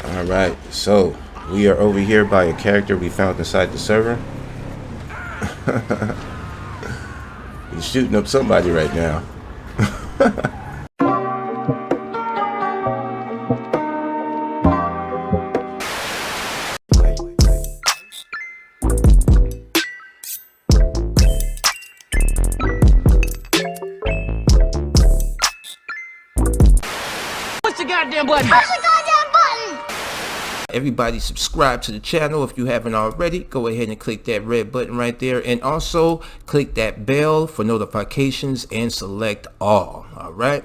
Alright, so we are over here by a character we found inside the server. He's shooting up somebody right now. Push the goddamn button! Push the goddamn button! Everybody subscribe to the channel if you haven't already. Go ahead and click that red button right there, and also click that bell for notifications and select all. Alright,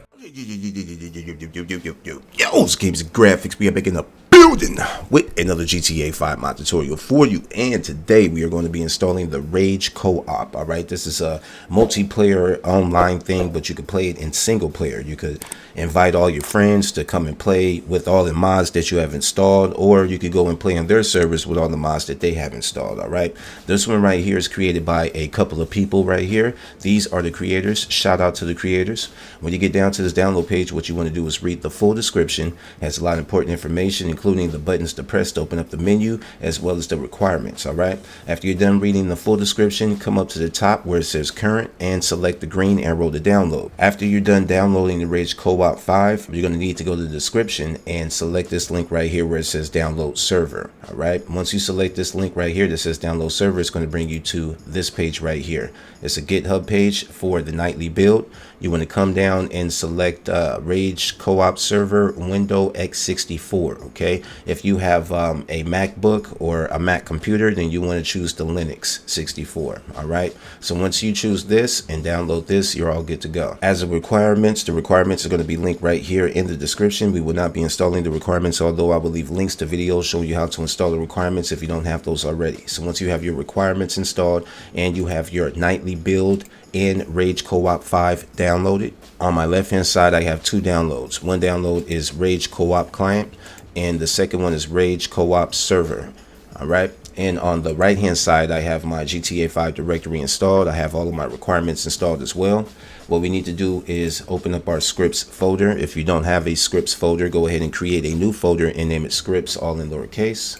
yo, games and graphics, we are making a building with another GTA 5 mod tutorial for you, and today we are going to be installing the Rage Co-op. All right, this is a multiplayer online thing, but you can play it in single player. You could invite all your friends to come and play with all the mods that you have installed, or you could go and play on their servers with all the mods that they have installed. All right, this one right here is created by a couple of people right here. These are the creators. Shout out to the creators. When you get down to this download page, what you want to do is read the full description. It has a lot of important information, including the buttons to press to open up the menu, as well as the requirements. All right, after you're done reading the full description, come up to the top where it says current and select the green arrow to download. After you're done downloading the Rage Co-op 5, you're going to need to go to the description and select this link right here where it says download server. All right, once you select this link right here that says download server, it's going to bring you to this page right here. It's a GitHub page for the nightly build. You want to come down and select Rage Co-op server window x64. Okay, if you have a MacBook or a Mac computer, then you want to choose the Linux 64. All right, so once you choose this and download this, you're all good to go. As the requirements are going to be linked right here in the description. We will not be installing the requirements, although I will leave links to videos showing you how to install the requirements if you don't have those already. So once you have your requirements installed and you have your nightly build in Rage Co-op 5 downloaded, on my left hand side I have two downloads. One download is Rage Co-op client, and the second one is Rage Co-op server. All right, and on the right hand side I have my GTA 5 directory installed. I have all of my requirements installed as well. What we need to do is open up our scripts folder. If you don't have a scripts folder, go ahead and create a new folder and name it scripts, all in lowercase.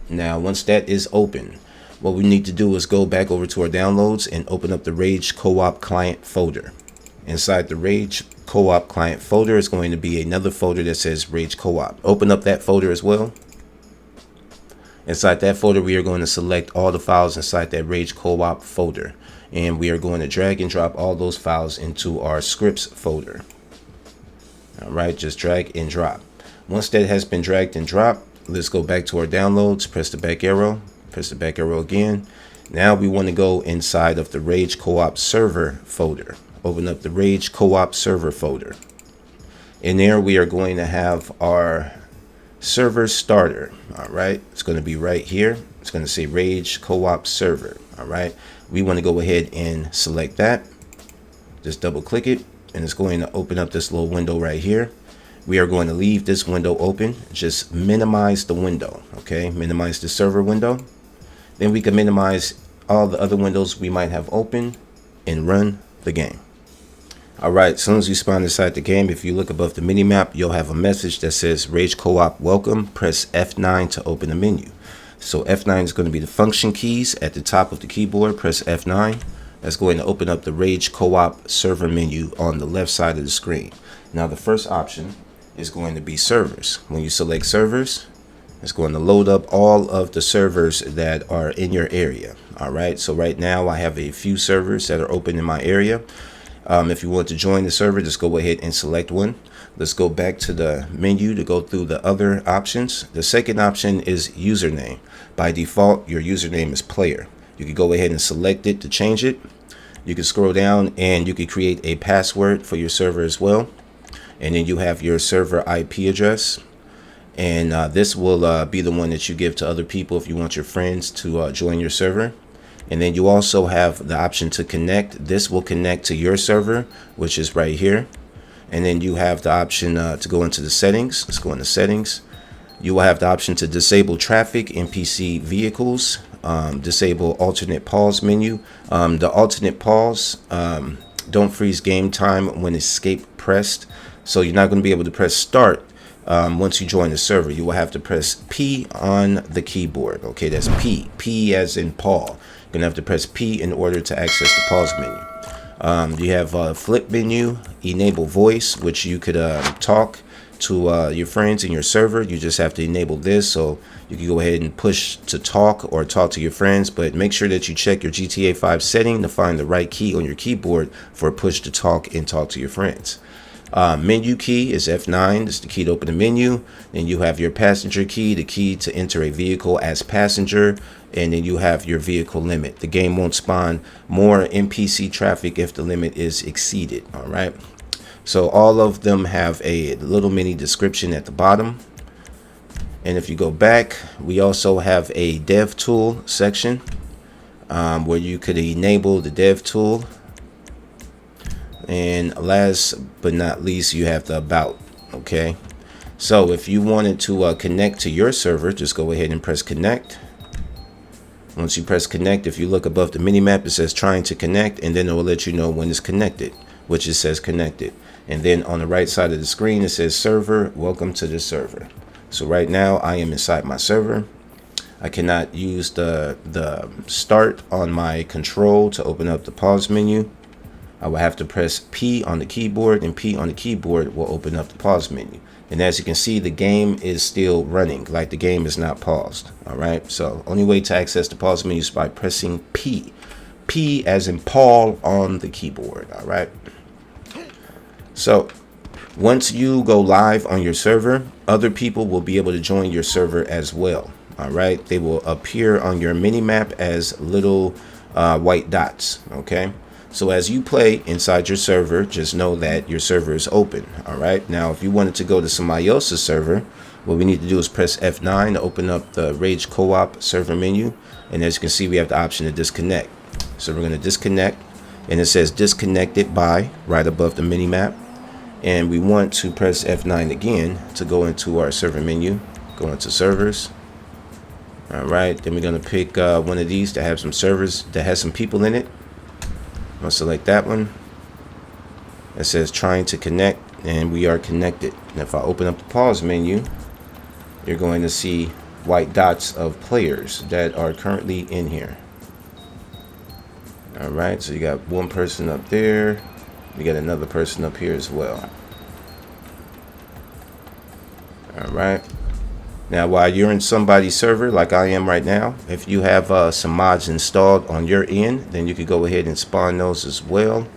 Now once that is open, what we need to do is go back over to our downloads and open up the Rage Co-op client folder. Inside the Rage Co-op client folder is going to be another folder that says Rage Co-op. Open up that folder as well. Inside that folder, we are going to select all the files inside that Rage Co-op folder, and we are going to drag and drop all those files into our scripts folder. All right, just drag and drop. Once that has been dragged and dropped, let's go back to our downloads, press the back arrow again. Now we want to go inside of the Rage Co-op server folder. Open up the Rage Co-op server folder. In there, we are going to have our server starter. All right, it's going to be right here. It's going to say Rage Co-op server. All right, we want to go ahead and select that. Just double click it, and it's going to open up this little window right here. We are going to leave this window open. Just minimize the window. Okay, minimize the server window. Then we can minimize all the other windows we might have open and run the game. All right, as soon as you spawn inside the game, if you look above the mini map, you'll have a message that says Rage Co-op welcome. Press F9 to open the menu. So F9 is going to be the function keys at the top of the keyboard. Press F9. That's going to open up the Rage Co-op server menu on the left side of the screen. Now the first option is going to be servers. When you select servers, it's going to load up all of the servers that are in your area. All right, so right now I have a few servers that are open in my area. If you want to join the server, just go ahead and select one. Let's go back to the menu to go through the other options. The second option is username. By default, your username is player. You can go ahead and select it to change it. You can scroll down and you can create a password for your server as well. And then you have your server IP address. And this will be the one that you give to other people if you want your friends to join your server. And then you also have the option to connect. This will connect to your server, which is right here. And then you have the option to go into the settings. Let's go into settings. You will have the option to disable traffic in PC vehicles, disable alternate pause menu. The alternate pause don't freeze game time when escape pressed. So you're not going to be able to press start once you join the server, you will have to press P on the keyboard. Okay, that's P. P as in Paul. You're gonna have to press P in order to access the pause menu. You have a flip menu, enable voice, which you could talk to your friends in your server. You just have to enable this, so you can go ahead and push to talk or talk to your friends, but make sure that you check your GTA 5 setting to find the right key on your keyboard for push to talk and talk to your friends. Menu key is F9. It's the key to open the menu. Then you have your passenger key, the key to enter a vehicle as passenger, and then you have your vehicle limit. The game won't spawn more NPC traffic if the limit is exceeded. All right. So all of them have a little mini description at the bottom. And if you go back, we also have a dev tool section where you could enable the dev tool. And last but not least, you have the about. Okay, so if you wanted to connect to your server, just go ahead and press connect. Once you press connect, if you look above the mini map, it says trying to connect, and then it will let you know when it's connected, which it says connected. And then on the right side of the screen, it says server, welcome to the server. So right now I am inside my server. I cannot use the start on my control to open up the pause menu. I will have to press P on the keyboard, and P on the keyboard will open up the pause menu. And as you can see, the game is still running, like the game is not paused. All right, so only way to access the pause menu is by pressing P. P as in Paul on the keyboard. All right. So once you go live on your server, other people will be able to join your server as well. All right, they will appear on your mini map as little white dots. Okay. So as you play inside your server, just know that your server is open. All right. Now, if you wanted to go to somebody else's server, what we need to do is press F9 to open up the Rage Co-op server menu. And as you can see, we have the option to disconnect. So we're going to disconnect, and it says disconnected by right above the mini map. And we want to press F9 again to go into our server menu, go into servers. All right. Then we're going to pick one of these to have some servers that has some people in it. I'll select that one. It says trying to connect, and we are connected. And if I open up the pause menu, you're going to see white dots of players that are currently in here. All right, so you got one person up there. You got another person up here as well. All right. Now, while you're in somebody's server, like I am right now, if you have some mods installed on your end, then you could go ahead and spawn those as well.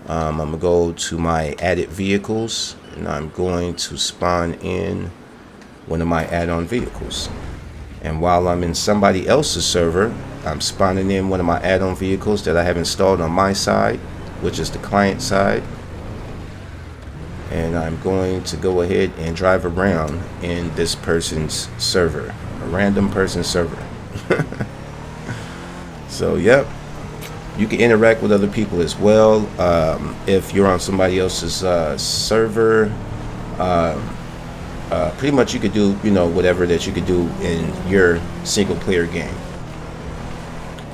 I'm going to go to my added vehicles, and I'm going to spawn in one of my add-on vehicles. And while I'm in somebody else's server, I'm spawning in one of my add-on vehicles that I have installed on my side, which is the client side. And I'm going to go ahead and drive around in this person's server, a random person's server. So, yep, you can interact with other people as well. If you're on somebody else's server, pretty much you could do, whatever that you could do in your single player game.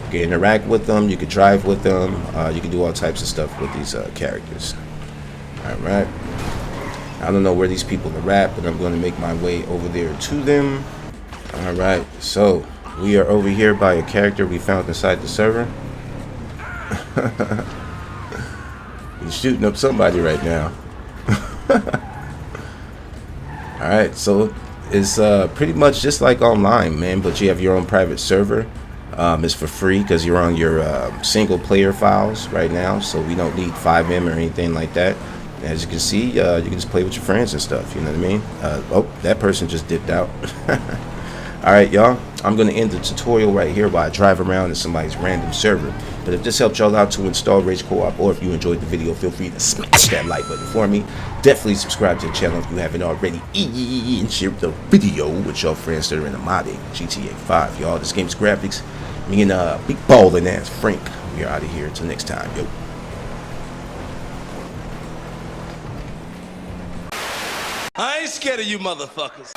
You can interact with them, you could drive with them, you can do all types of stuff with these characters. All right. I don't know where these people are at, but I'm going to make my way over there to them. All right, so we are over here by a character we found inside the server. He's shooting up somebody right now. All right, so it's pretty much just like online, man, but you have your own private server. It's for free because you're on your single player files right now, so we don't need 5M or anything like that. As you can see, you can just play with your friends and stuff, you know what I mean? Oh, that person just dipped out. All right, y'all, I'm going to end the tutorial right here while I drive around in somebody's random server. But if this helped y'all out to install Rage Co-op, or if you enjoyed the video, feel free to smash that like button for me. Definitely subscribe to the channel if you haven't already. And share the video with your friends that are in the modding GTA 5, y'all. This game's graphics. Me and big ballin' ass Frank. We're out of here. Until next time, yo. I ain't scared of you motherfuckers.